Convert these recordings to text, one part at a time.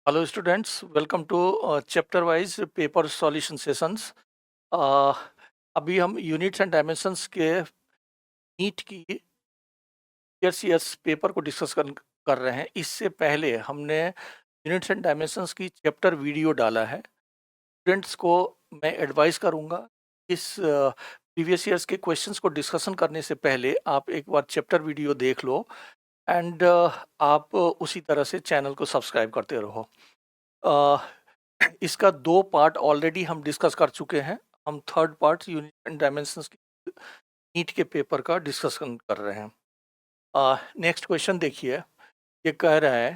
Hello students, welcome to chapter wise paper solution sessions. अभी हम units and dimensions के NEET की years paper को डिस्कस कर रहे हैं। इससे पहले हमने यूनिट्स एंड डायमेंशंस की चैप्टर वीडियो डाला है। स्टूडेंट्स को मैं एडवाइस करूंगा, इस प्रीवियस ईयर्स के क्वेश्चंस को डिस्कशन करने से पहले आप एक बार चैप्टर वीडियो देख लो एंड आप उसी तरह से चैनल को सब्सक्राइब करते रहो। इसका 2 पार्ट ऑलरेडी हम डिस्कस कर चुके हैं। हम third part unit and dimensions NEET के पेपर का डिस्कशन कर रहे हैं। नेक्स्ट क्वेश्चन देखिए। ये कह रहा है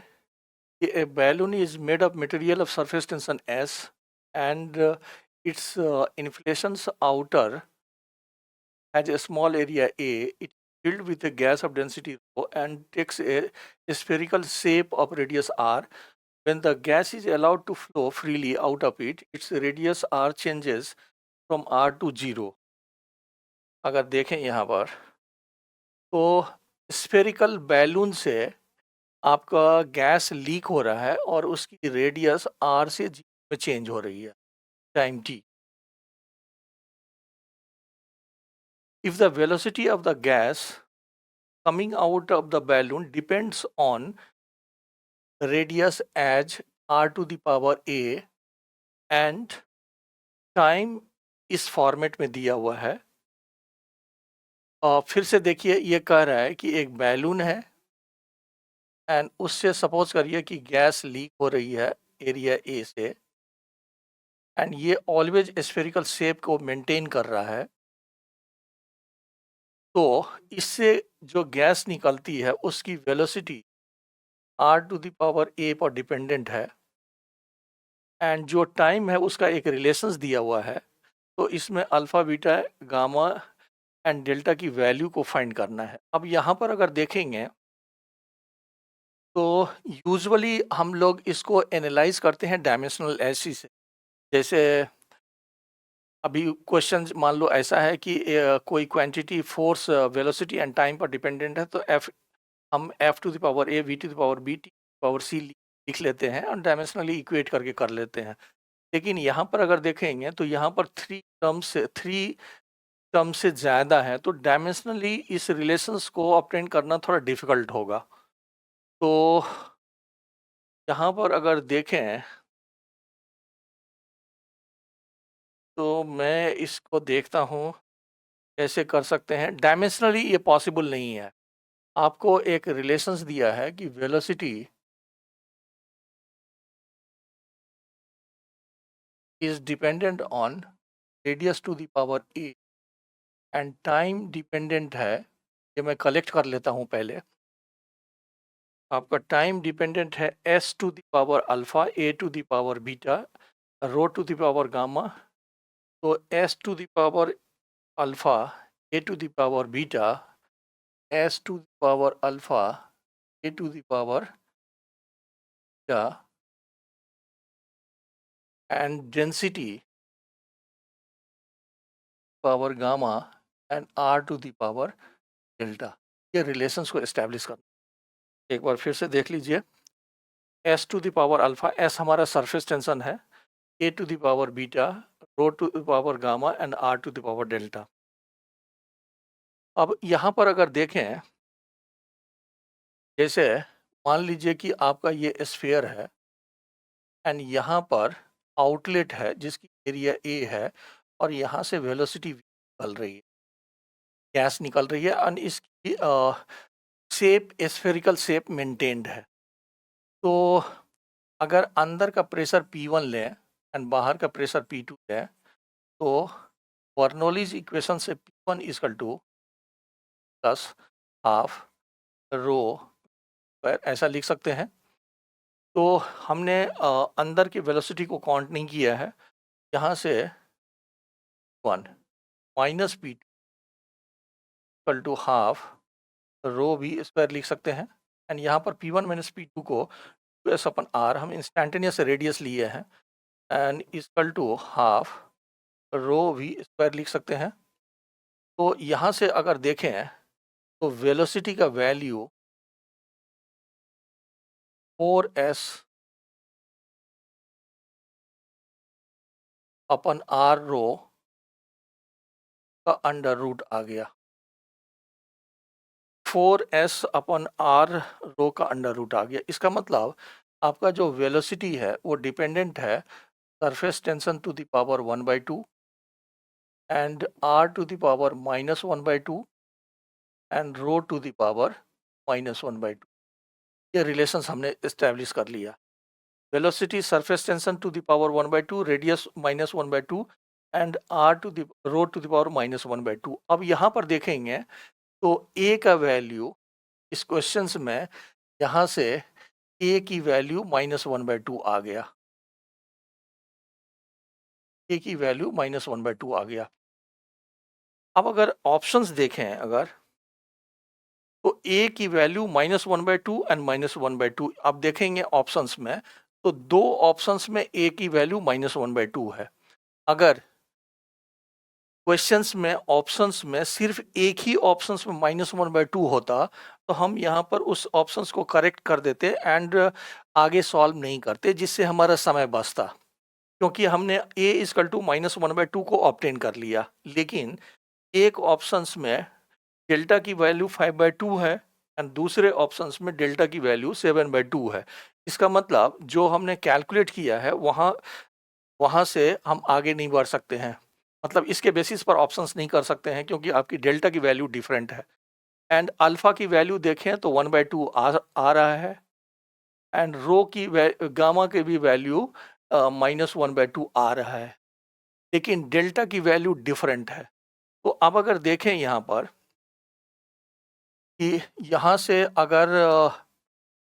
कि a balloon is made of material of surface tension S and its inflations outer has a small area A. It is filled with a gas of density rho and takes a spherical shape of radius r. When the gas is allowed to flow freely out of it, its radius r changes from r to 0. अगर देखें यहाँ पर तो spherical balloon से आपका gas leak हो रहा है और उसकी रेडियस r से 0 में चेंज हो रही है time t. If the velocity of the gas coming out of the balloon depends on radius as r to the power a and time इस फॉर्मेट में दिया हुआ है। और फिर से देखिए, ये कह रहा है कि एक बैलून है एंड उससे सपोज करिए कि गैस लीक हो रही है एरिया ए से एंड ये ऑलवेज स्फेरिकल शेप को मेंटेन कर रहा है। तो इससे जो गैस निकलती है उसकी velocity r to the power a पर डिपेंडेंट है एंड जो टाइम है उसका एक रिलेशंस दिया हुआ है। तो इसमें alpha beta gamma and delta की वैल्यू को फाइंड करना है। अब यहाँ पर अगर देखेंगे तो यूजुअली हम लोग इसको एनालाइज करते हैं डायमेंशनल एसी से। जैसे अभी क्वेश्चन मान लो ऐसा है कि कोई quantity force velocity and time पर डिपेंडेंट है, तो हम F to the power a V to the power b T power c लिख लेते हैं और डायमेंशनली इक्वेट करके कर लेते हैं। लेकिन यहाँ पर अगर देखेंगे तो यहाँ पर थ्री टर्म से ज़्यादा है, तो डायमेंशनली इस रिलेशंस को ऑब्टेन करना थोड़ा डिफिकल्ट होगा। तो यहाँ पर अगर देखें तो मैं इसको देखता हूँ कैसे कर सकते हैं। डायमेंशनली ये पॉसिबल नहीं है। आपको एक रिलेशंस दिया है कि velocity is dependent on radius to the power a and time dependent है। ये मैं कलेक्ट कर लेता हूँ पहले। आपका टाइम डिपेंडेंट है S to the power alpha a to the power beta rho to the power gamma. तो S to the power alpha a to the power beta S to the power alpha a to the power beta and density power gamma and are to the power delta. ये relations को establish करना। एक बार फिर से देख लीजिए। S to the power alpha, S हमारा सरफेस टेंशन है, a to the power beta rho to the power gamma and are to the power delta. अब यहाँ पर अगर देखें, जैसे मान लीजिए कि आपका ये स्फीयर है एंड यहाँ पर आउटलेट है जिसकी एरिया ए है और यहाँ से वेलोसिटी निकल रही है, गैस निकल रही है और इसकी शेप स्फेरिकल शेप मेंटेन्ड है। तो अगर अंदर का प्रेशर P1 लें एंड बाहर का प्रेशर P2 लें तो बर्नौलीज इक्वेशन से P1 equal two plus half rho ऐसा लिख सकते हैं। तो हमने अंदर की वेलोसिटी को काउंट नहीं किया है। यहाँ से 1 minus P equal to half rho v square लिख सकते हैं एंड यहाँ पर P1 माइनस P2 को 2s अपन आर हम इंस्टेंटेनियस रेडियस लिए हैं and equal to half rho v square लिख सकते हैं। तो यहाँ से अगर देखें तो वेलोसिटी का वैल्यू 4s अपन आर रो का अंडर रूट आ गया, 4s अपन आर रो का अंडर रूट आ गया। इसका मतलब आपका जो वेलोसिटी है वो डिपेंडेंट है surface tension to the power 1/2 and are to the power -1/2 and rho to the power -1/2। ये रिलेशंस हमने इस्टेब्लिश कर लिया। Velocity surface tension to the power 1/2, radius -1/2 and are to the rho to the power -1/2। अब यहाँ पर देखेंगे तो ए का वैल्यू इस क्वेश्चंस में यहाँ से ए की वैल्यू -1/2 आ गया, ए की वैल्यू -1/2 आ गया। अब अगर ऑप्शंस देखें अगर, तो ए की वैल्यू -1/2 एंड -1/2। अब देखेंगे ऑप्शंस में तो दो ऑप्शंस में ए की वैल्यू -1/2 है। अगर क्वेश्चंस में ऑप्शंस में सिर्फ एक ही ऑप्शंस में -1/2 होता तो हम यहाँ पर उस ऑप्शंस को करेक्ट कर देते एंड आगे सॉल्व नहीं करते, जिससे हमारा समय बचता, क्योंकि हमने a इजकल टू -1/2 को ऑब्टेन कर लिया। लेकिन एक ऑप्शंस में डेल्टा की वैल्यू 5/2 है एंड दूसरे ऑप्शंस में डेल्टा की वैल्यू 7/2 है। इसका मतलब जो हमने कैलकुलेट किया है वहाँ वहाँ से हम आगे नहीं बढ़ सकते हैं, मतलब इसके बेसिस पर ऑप्शंस नहीं कर सकते हैं, क्योंकि आपकी डेल्टा की वैल्यू डिफरेंट है। एंड अल्फा की वैल्यू देखें तो 1/2 आ रहा है एंड रो की गामा की भी वैल्यू -1/2 आ रहा है, लेकिन डेल्टा की वैल्यू डिफरेंट है। तो अब अगर देखें यहाँ पर कि यहाँ से अगर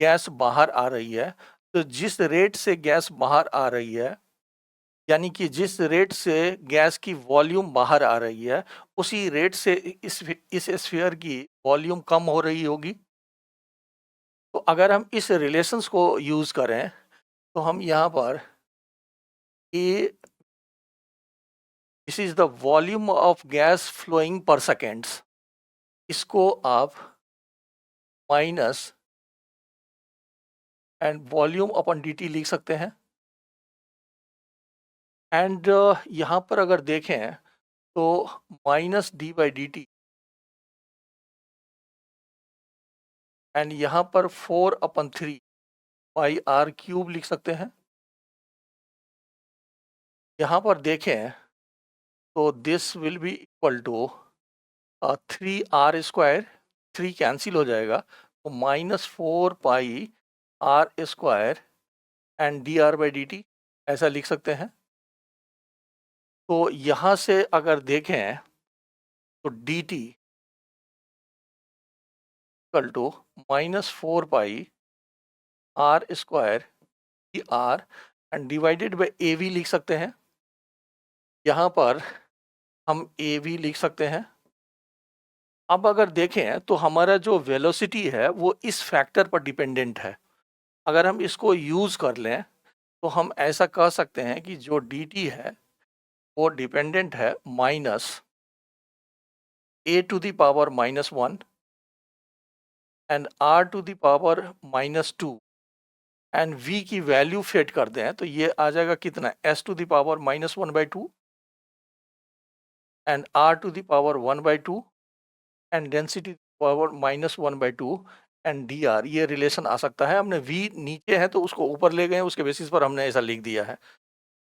गैस बाहर आ रही है तो जिस रेट से गैस बाहर आ रही है, यानी कि जिस रेट से गैस की वॉल्यूम बाहर आ रही है उसी रेट से इस स्फीयर की वॉल्यूम कम हो रही होगी। तो अगर हम इस रिलेशंस को यूज़ करें तो हम यहाँ पर a this is the volume of gas flowing per seconds, इसको आप minus and volume upon dt लिख सकते हैं। एंड यहाँ पर अगर देखें तो -d/dt एंड यहाँ पर 4/3 पाई r क्यूब लिख सकते हैं। यहाँ पर देखें तो this will be equal to 3r², 3 cancel हो जाएगा तो -4 पाई r² एंड dr/dt ऐसा लिख सकते हैं। तो यहाँ से अगर देखें तो dt equal to -4 pi r² r and divided by av लिख सकते हैं। यहाँ पर हम av लिख सकते हैं। अब अगर देखें तो हमारा जो वेलोसिटी है वो इस फैक्टर पर डिपेंडेंट है। अगर हम इसको यूज़ कर लें तो हम ऐसा कह सकते हैं कि जो dt है वो डिपेंडेंट है -a⁻1 and r⁻2 and v की वैल्यू सेट कर दें तो ये आ जाएगा कितना, s⁻1/2 and r⁻1/2 and density power -1/2 and dr। ये रिलेशन आ सकता है। हमने v नीचे है तो उसको ऊपर ले गए, उसके बेसिस पर हमने ऐसा लिख दिया है।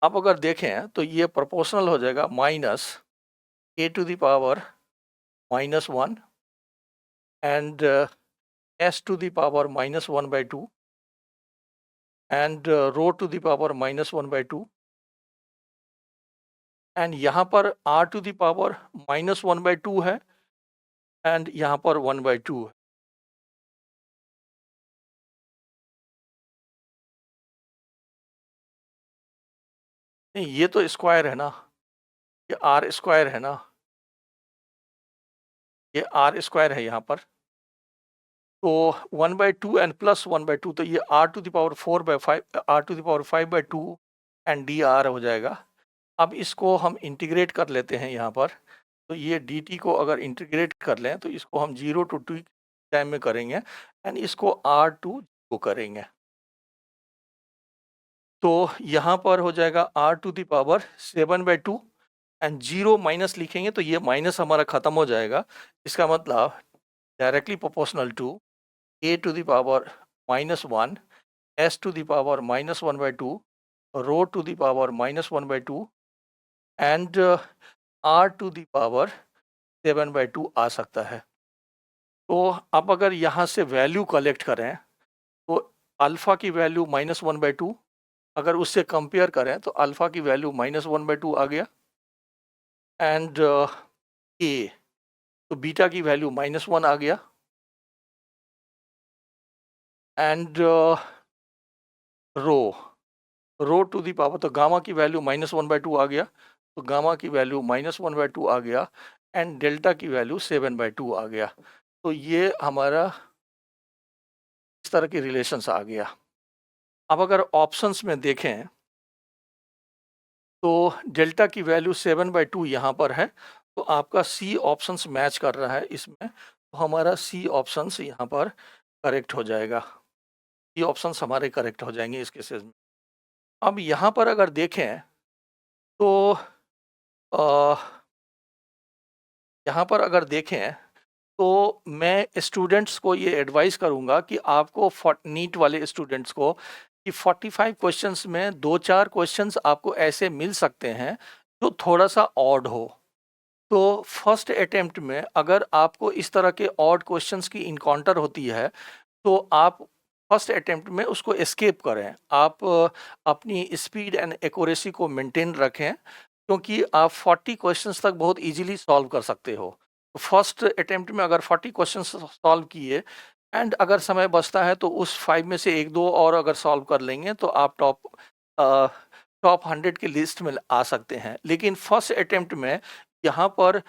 अब अगर देखें तो ये प्रोपोर्शनल हो जाएगा -a⁻1 and s⁻1/2 and ρ⁻1/2 and यहाँ पर r⁻1/2 है एंड यहाँ पर 1/2 है। नहीं, ये तो स्क्वायर है ना, ये r² है ना, ये r² है यहाँ पर। तो 1/2 एंड प्लस 1/2 तो ये r⁻4/5 एंड dr हो जाएगा। अब इसको हम इंटीग्रेट कर लेते हैं यहाँ पर, तो ये dt को अगर इंटीग्रेट कर लें तो इसको हम 0 to t टाइम में करेंगे एंड इसको r2 को करेंगे। तो यहाँ पर हो जाएगा r to the power 7/2 and 0 minus लिखेंगे तो ये माइनस हमारा खत्म हो जाएगा। इसका मतलब directly proportional to a to the power -1 s to the power -1/2 rho to the power -1/2 and r to the power 7/2 आ सकता है। तो अब अगर यहाँ से वैल्यू कलेक्ट करें तो अल्फ़ा की वैल्यू -1/2, अगर उससे कंपेयर करें तो अल्फ़ा की वैल्यू -1/2 आ गया एंड ए तो बीटा की वैल्यू -1 आ गया and rho to the power तो गामा की वैल्यू -1/2 आ गया, तो गामा की वैल्यू -1/2 आ गया एंड डेल्टा की वैल्यू 7/2 आ गया। तो ये हमारा इस तरह के रिलेशंस आ गया। अब अगर ऑप्शंस में देखें तो डेल्टा की वैल्यू 7/2 यहाँ पर है, तो आपका सी ऑप्शंस मैच कर रहा है इसमें, तो हमारा सी ऑप्शंस यहाँ पर करेक्ट हो जाएगा। सी ऑप्शंस हमारे करेक्ट हो जाएंगे इस केसेस में। अब यहाँ पर अगर देखें तो अ, यहाँ पर अगर देखें तो मैं स्टूडेंट्स को ये एडवाइस करूँगा कि आपको नीट वाले स्टूडेंट्स को कि 45 क्वेश्चंस में 2-4 क्वेश्चंस आपको ऐसे मिल सकते हैं जो थोड़ा सा ऑड हो। तो फर्स्ट अटेम्प्ट में अगर आपको इस तरह के ऑड क्वेश्चंस की इनकाउंटर होती है तो आप फर्स्ट अटेम्प्ट में उसको एस्केप करें। आप अपनी स्पीड एंड एक्यूरेसी को मेंटेन रखें क्योंकि आप 40 क्वेश्चंस तक बहुत इजीली सॉल्व कर सकते हो। फर्स्ट अटेम्प्ट में अगर 40 क्वेश्चंस सॉल्व किए एंड अगर समय बचता है तो उस 5 में से 1-2 और अगर सॉल्व कर लेंगे तो आप टॉप 100 की लिस्ट में आ सकते हैं। लेकिन फर्स्ट अटेम्प्ट में यहाँ पर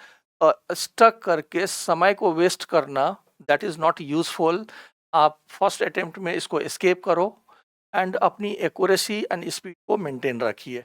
स्टक करके समय को वेस्ट करना दैट इज़ नॉट यूजफुल। आप फर्स्ट अटेम्प्ट में इसको एस्केप करो एंड अपनी एक्यूरेसी एंड स्पीड को मेंटेन रखिए।